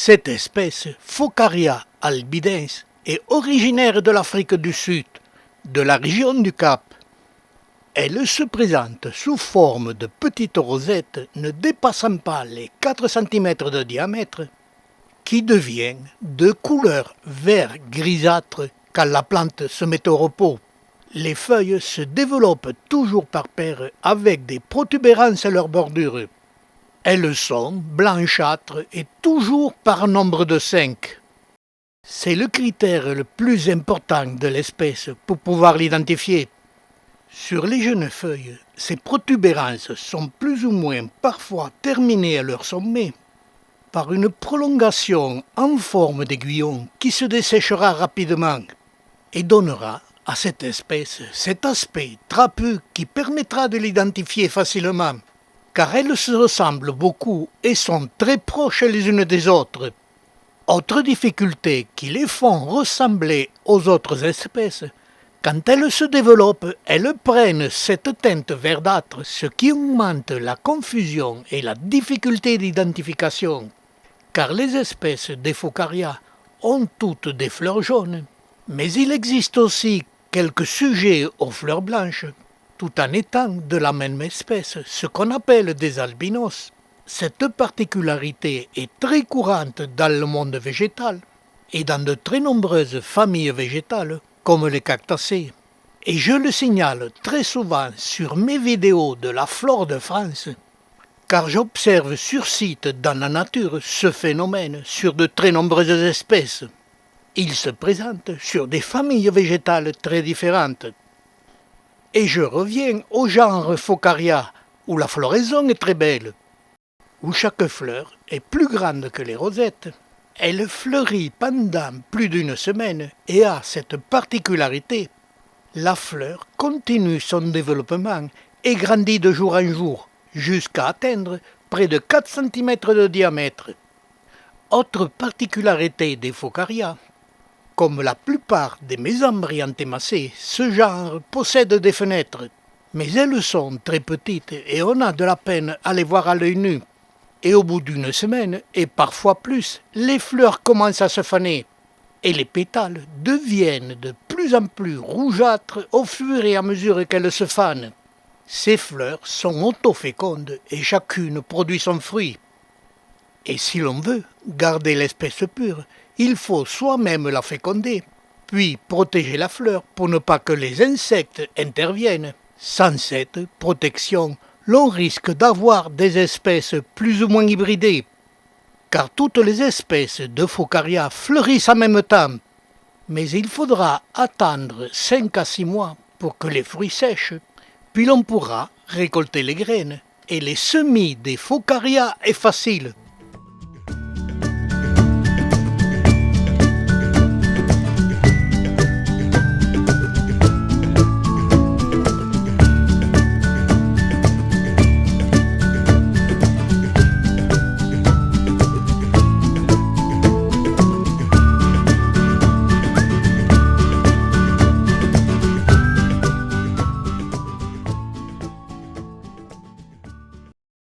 Cette espèce, Phocaria albidens, est originaire de l'Afrique du Sud, de la région du Cap. Elle se présente sous forme de petites rosettes ne dépassant pas les 4 cm de diamètre, qui deviennent de couleur vert grisâtre quand la plante se met au repos. Les feuilles se développent toujours par paires avec des protubérances à leur bordure. Elles sont blanchâtres et toujours par nombre de 5. C'est le critère le plus important de l'espèce pour pouvoir l'identifier. Sur les jeunes feuilles, ces protubérances sont plus ou moins parfois terminées à leur sommet par une prolongation en forme d'aiguillon qui se desséchera rapidement et donnera à cette espèce cet aspect trapu qui permettra de l'identifier facilement, car elles se ressemblent beaucoup et sont très proches les unes des autres. Autre difficulté qui les font ressembler aux autres espèces, quand elles se développent, elles prennent cette teinte verdâtre, ce qui augmente la confusion et la difficulté d'identification, car les espèces des Phocaria ont toutes des fleurs jaunes, mais il existe aussi quelques sujets aux fleurs blanches, tout en étant de la même espèce, ce qu'on appelle des albinos. Cette particularité est très courante dans le monde végétal et dans de très nombreuses familles végétales, comme les cactacées. Et je le signale très souvent sur mes vidéos de la flore de France, car j'observe sur site dans la nature ce phénomène sur de très nombreuses espèces. Il se présente sur des familles végétales très différentes. Et je reviens au genre Phocaria, où la floraison est très belle, où chaque fleur est plus grande que les rosettes. Elle fleurit pendant plus d'une semaine et a cette particularité. La fleur continue son développement et grandit de jour en jour, jusqu'à atteindre près de 4 cm de diamètre. Autre particularité des Phocaria, comme la plupart des mésambres antémacées, ce genre possède des fenêtres, mais elles sont très petites et on a de la peine à les voir à l'œil nu. Et au bout d'une semaine, et parfois plus, les fleurs commencent à se faner et les pétales deviennent de plus en plus rougeâtres au fur et à mesure qu'elles se fanent. Ces fleurs sont autofécondes et chacune produit son fruit. Et si l'on veut garder l'espèce pure, il faut soi-même la féconder, puis protéger la fleur pour ne pas que les insectes interviennent. Sans cette protection, l'on risque d'avoir des espèces plus ou moins hybridées, car toutes les espèces de Phocaria fleurissent en même temps. Mais il faudra attendre 5 à 6 mois pour que les fruits sèchent, puis l'on pourra récolter les graines. Et les semis des Phocaria est facile.